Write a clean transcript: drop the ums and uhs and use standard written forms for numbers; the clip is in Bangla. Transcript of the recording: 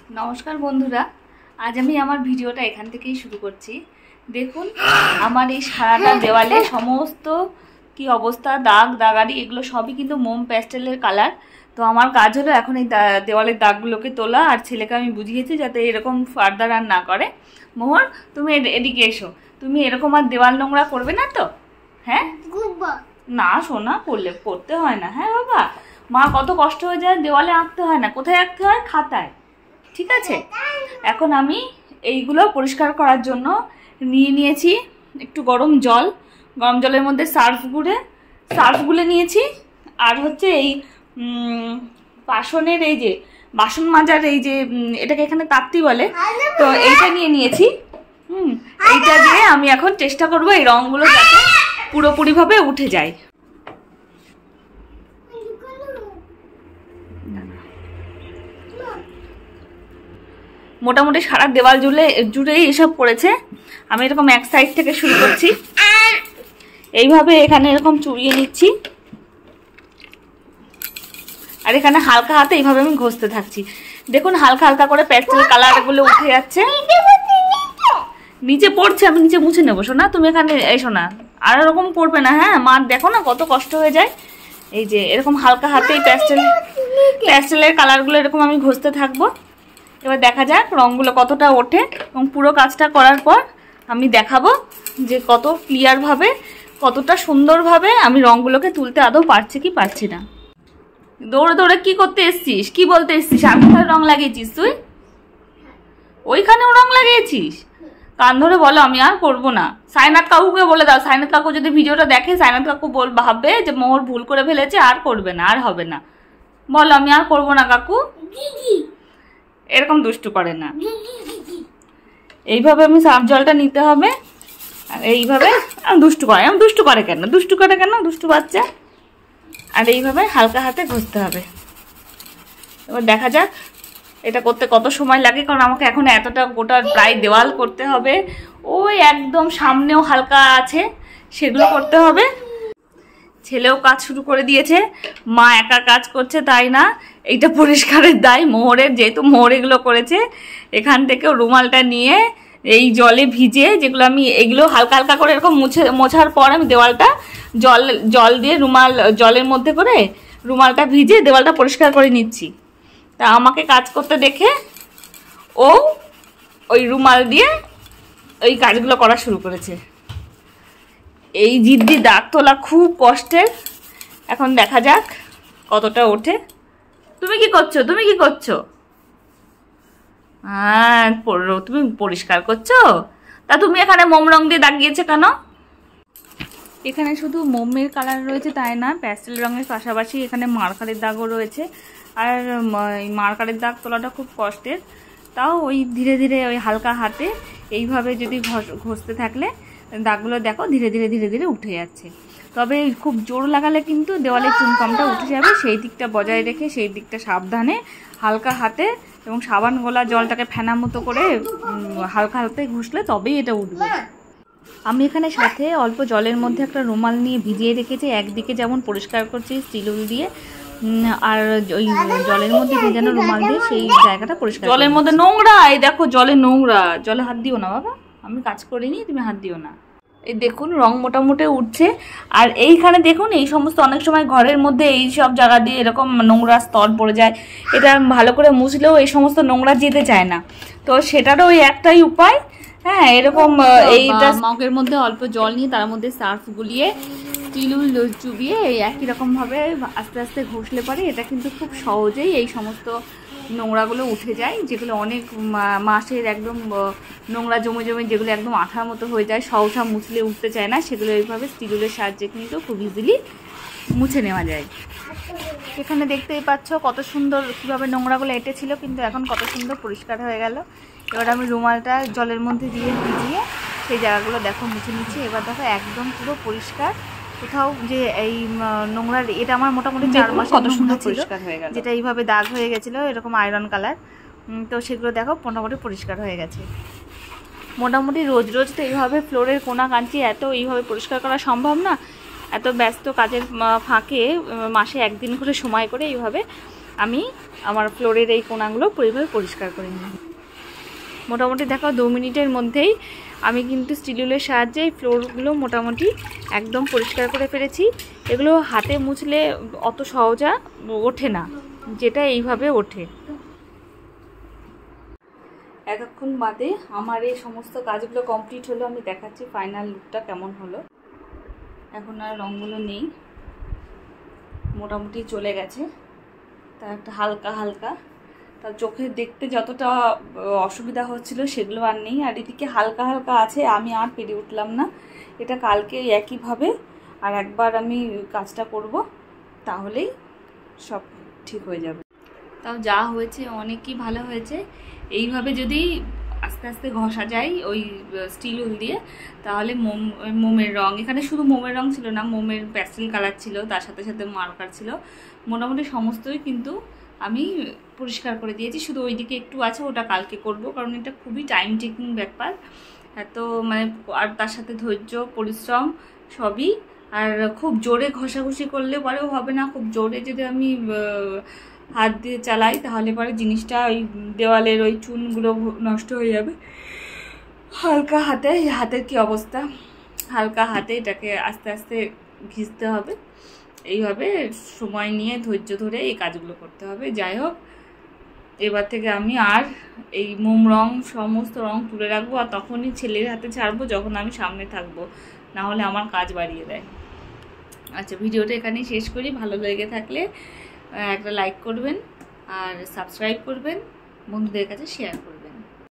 নমস্কার বন্ধুরা, আজ আমি আমার ভিডিওটা এখান থেকেই শুরু করছি। দেখুন আমার এই সারাটা দেওয়ালে সমস্ত কি অবস্থা, দাগ দাগারি এগুলো সবই কিন্তু মোম প্যাস্টেলের কালার। তো আমার কাজ হলো এখন এই দেওয়ালের দাগগুলোকে তোলা, আর ছেলেকে আমি বুঝিয়েছি যাতে এরকম ফার্দার আর না করে। মোহর, তুমি এদিকে এসো, তুমি এরকম আর দেওয়াল নোংরা করবে না তো? হ্যাঁ না সোনা, করতে হয় না। হ্যাঁ বাবা, মা কত কষ্ট হয়ে যায়, দেওয়ালে আঁকতে হয় না, কোথায় আঁকতে হয়? খাতায়। ঠিক আছে, এখন আমি এইগুলো পরিষ্কার করার জন্য নিয়েছি একটু গরম জলের মধ্যে সার্ফ গুলে নিয়েছি। আর হচ্ছে এই বাসনের এই যে বাসন মাজার এই যে এটাকে এখানে তাপ্তি বলে, তো এইটা নিয়েছি। এইটা দিয়ে আমি এখন চেষ্টা করবো এই রঙগুলো যাতে পুরোপুরিভাবে উঠে যায়। মোটামুটি সারা দেওয়াল জুড়েই এসব পড়েছে। আমি এরকম এক সাইড থেকে শুরু করছি, এইভাবে এখানে এরকম চুড়িয়ে নিচ্ছি, আর এখানে হালকা হাতে এইভাবে আমি ঘষতে থাকছি। দেখুন হালকা হালকা করে প্যাস্টেল কালারগুলো উঠে যাচ্ছে। নিচে পড়ছে, আমি নিচে মুছে নেবো সোনা, তুমি এখানে এসো না, আর এরকম করবে না। হ্যাঁ মার দেখো না কত কষ্ট হয়ে যায়। এই যে এরকম হালকা হাতেই প্যাস্টেলের কালারগুলো এরকম আমি ঘষতে থাকবো। এবার দেখা যাক রঙগুলো কতটা ওঠে, এবং পুরো কাজটা করার পর আমি দেখাবো যে কত ক্লিয়ারভাবে, কতটা সুন্দরভাবে আমি রঙগুলোকে তুলতে আদৌ পারছি কি পারছি না। দৌড়ে দৌড়ে কি করতে এসছিস, কি বলতে এসছিস? আর কোথায় রং লাগিয়েছিস তুই? ওইখানেও রং লাগিয়েছিস? কান ধরে বলো আমি আর করবো না। সাইনাত কাকুকে বলে দাও, সাইনাত কাকু যদি ভিডিওটা দেখে সাইনাত কাকু ভাববে যে মোহর ভুল করে ফেলেছে, আর করবে না, আর হবে না। বলো আমি আর করবো না কাকু। এরকম দুষ্টু করে না, এইভাবে আমি সার্ফ জলটা নিতে হবে। আর এইভাবে দুষ্টু করে কেন দুষ্টু বাচ্চা। আর এইভাবে হালকা হাতে ঘষতে হবে। এবার দেখা যাক এটা করতে কত সময় লাগে, কারণ আমাকে এখন এতটা গোটা প্রায় দেওয়াল করতে হবে। ওই একদম সামনেও হালকা আছে, সেগুলো করতে হবে। ছেলেও কাজ শুরু করে দিয়েছে, মা একা কাজ করছে তাই না, এইটা পরিষ্কারের দায় মোহরের, যেহেতু মোহর এগুলো করেছে। এখান থেকেও রুমালটা নিয়ে এই জলে ভিজে, যেগুলো আমি এগুলো হালকা হালকা করে এরকম মোছার পর আমি দেওয়ালটা জল দিয়ে জলের মধ্যে করে রুমালটা ভিজে দেওয়ালটা পরিষ্কার করে নিচ্ছি। তা আমাকে কাজ করতে দেখে ও ওই রুমাল দিয়ে ওই কাজগুলো করা শুরু করেছে। এই জিদ্দি দাগ তোলা খুব কষ্টের। এখন দেখা যাক কতটা ওঠে। তুমি কি করছো? হ্যাঁ তুমি পরিষ্কার করছো। তা তুমি এখানে মোম রং দিয়ে দাগিয়েছে কেন? এখানে শুধু মোমের কালার রয়েছে তাই না, প্যাস্টেল রঙের পাশাপাশি এখানে মার্কারের দাগও রয়েছে। আর মার্কারের দাগ তোলাটা খুব কষ্টের। তাও ওই ধীরে ধীরে ওই হালকা হাতে এইভাবে যদি ঘষতে থাকলে দাগগুলো দেখো ধীরে ধীরে উঠে যাচ্ছে। তবে খুব জোর লাগালে কিন্তু দেওয়ালের চুনকামটা উঠে যাবে। সেই দিকটা বজায় রেখে, সেই দিকটা সাবধানে হালকা হাতে এবং সাবান গোলা জলটাকে ফেনা মতো করে হালকা হাতে ঘষলে তবেই এটা উঠবে। আমি এখানে সাথে অল্প জলের মধ্যে একটা রুমাল নিয়ে ভিজিয়ে রেখেছি। একদিকে যেমন পরিষ্কার করছি স্টিলুল দিয়ে, আর ওই জলের মধ্যে ভেজানো রুমাল দিয়ে সেই জায়গাটা পরিষ্কার। জলের মধ্যে নোংরা, এই দেখো জলে নোংরা, জলে হাত দিও না বাবা, আমি কাজ করিনি, তুমি হাত দিও না। এই দেখুন রং মোটামুটি উঠছে। আর এইখানে দেখুন এই সমস্ত অনেক সময় ঘরের মধ্যে এই সব জায়গা দিয়ে এরকম নোংরা স্তর পড়ে যায়, এটা ভালো করে মুছলেও এই সমস্ত নোংরা যেতে চায় না। তো সেটারও ওই একটাই উপায়, হ্যাঁ এরকম এইটা মগের মধ্যে অল্প জল নিয়ে তার মধ্যে সার্ফ গুলিয়ে স্টিলুল চুবিয়ে একই রকমভাবে আস্তে আস্তে ঘষলে পারে এটা কিন্তু খুব সহজেই এই সমস্ত নোংরাগুলো উঠে যায়, যেগুলো অনেক মাসের একদম নোংরা জমে যেগুলো একদম আঠার মতো হয়ে যায়, সহসা মুছলে উঠতে চায় না, সেগুলো এইভাবে স্টিলুলের সাহায্যে কিন্তু খুব ইজিলি মুছে নেওয়া যায়। এখানে দেখতেই পাচ্ছ কত সুন্দর কীভাবে নোংরাগুলো এঁটেছিল, কিন্তু এখন কত সুন্দর পরিষ্কার হয়ে গেল। এবার আমি রুমালটা জলের মধ্যে দিয়ে ভিজিয়ে সেই জায়গাগুলো দেখো মুছে নিচ্ছি। এবার দেখো একদম পুরো পরিষ্কার, কোথাও যে এই নোংরার এটা আমার মোটামুটি 4 মাস কত সুন্দর পরিষ্কার হয়ে গেল। যেটা এইভাবে দাগ হয়ে গেছিলো এরকম আয়রন কালার, তো সেগুলো দেখো মোটামুটি পরিষ্কার হয়ে গেছে। মোটামুটি রোজ তো এইভাবে ফ্লোরের কোনা কাঞ্চি এত এইভাবে পরিষ্কার করা সম্ভব না। এত ব্যস্ত কাজের ফাঁকে মাসে একদিন করে সময় করে এইভাবে আমি আমার ফ্লোরের এই কোণাগুলো পরিবার পরিষ্কার করে নিই। মোটামুটি দেখো 2 মিনিটের মধ্যেই আমি কিন্তু স্টিলুলের সাহায্যে এই ফ্লোরগুলো মোটামুটি একদম পরিষ্কার করে ফেলেছি। এগুলো হাতে মুছলে অত সহজা ওঠে না, যেটা এইভাবে ওঠে। এতক্ষণ বাদে আমার এই সমস্ত কাজগুলো কমপ্লিট হলো। আমি দেখাচ্ছি ফাইনাল লুকটা কেমন হলো। এখন আর রঙগুলো নেই, মোটামুটি চলে গেছে। তা একটা হালকা হালকা, তার চোখে দেখতে যতটা অসুবিধা হচ্ছিল সেগুলো আর নেই। আর এদিকে হালকা হালকা আছে, আমি আর পেরে উঠলাম না। এটা কালকে একইভাবে আর একবার আমি কাজটা করব, তাহলেই সব ঠিক হয়ে যাবে। তাও যা হয়েছে অনেকই ভালো হয়েছে। এইভাবে যদি আস্তে আস্তে ঘষা যায় ওই স্টিল উল দিয়ে, তাহলে মোমের রং, এখানে শুধু মোমের রং ছিল না, মোমের প্যাস্টেল কালার ছিল, তার সাথে সাথে মার্কার ছিল, মোটামুটি সমস্তই কিন্তু আমি পরিষ্কার করে দিয়েছি। শুধু ওইদিকে একটু আছে, ওটা কালকে করব, কারণ এটা খুবই টাইম টেকিং ব্যাপার। এত মানে, আর তার সাথে ধৈর্য পরিশ্রম সবই। আর খুব জোরে ঘষাঘষি করলে পরেও হবে না, খুব জোরে যদি আমি হাত দিয়ে চালাই তাহলে পরে জিনিসটা ওই দেওয়ালের ওই চুনগুলো নষ্ট হয়ে যাবে। হালকা হাতে, হাতের কি অবস্থা, হালকা হাতে এটাকে আস্তে আস্তে ঘিচতে হবে। এইভাবে সময় নিয়ে ধৈর্য ধরে এই কাজগুলো করতে হবে। যাই হোক, এবার থেকে আমি আর এই মোম রং সমস্ত রং তুলে রাখবো, আর তখনই ছেলের হাতে ছাড়বো যখন আমি সামনে থাকবো, না হলে আমার কাজ বাড়িয়ে দেয়। আচ্ছা, ভিডিওটা এখানেই শেষ করি। ভালো লেগে থাকলে একটা লাইক করবেন আর সাবস্ক্রাইব করবেন, বন্ধুদের কাছে শেয়ার করবেন।